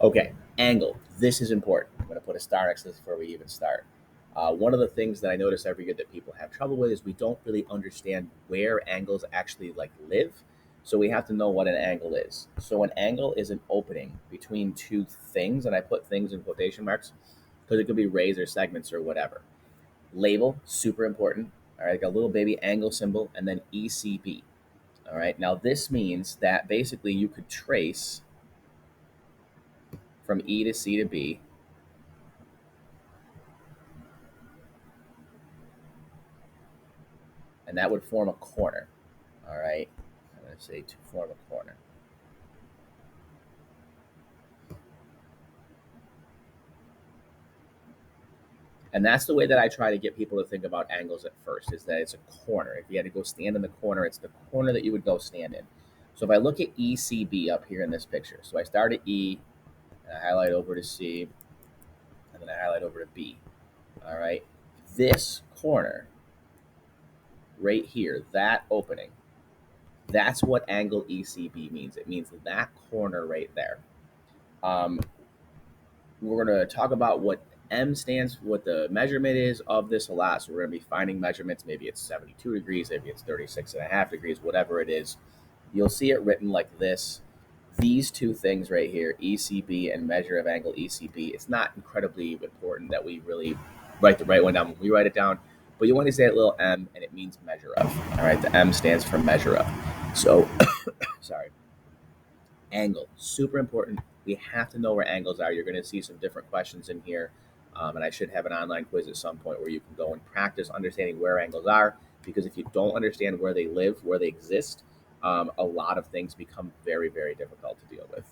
Okay, angle. This is important. I'm going to put a star next to this before we even start. One of the things that I notice every year that people have trouble with is we don't really understand where angles actually like live. So we have to know what an angle is. So an angle is an opening between two things, and I put things in quotation marks because it could be rays or segments or whatever. Label, super important. All right, got a little baby angle symbol, and then ECB. All right, now this means that basically you could trace from E to C to B, and that would form a corner. All right, I'm going to say to form a corner. And that's the way that I try to get people to think about angles at first, is that it's a corner. If you had to go stand in the corner, it's the corner that you would go stand in. So if I look at ECB up here in this picture, so I start at E, and I highlight over to C, and then I highlight over to B. All right, this corner right here, that opening, that's what angle ECB means. It means that corner right there. Um, we're going to talk about what M stands, what the measurement is of this a lot. So we're going to be finding measurements. Maybe it's 72 degrees, maybe it's 36.5 degrees, whatever it is. You'll see it written like this. These two things right here, ECB and measure of angle ECB, it's not incredibly important that we really write the right one down when we write it down, but you want to say a little M, and it means measure of. All right, the M stands for measure of. So, sorry, angle, super important. We have to know where angles are. You're going to see some different questions in here. And I should have an online quiz at some point where you can go and practice understanding where angles are. Because if you don't understand where they live, where they exist, a lot of things become very, very difficult to deal with.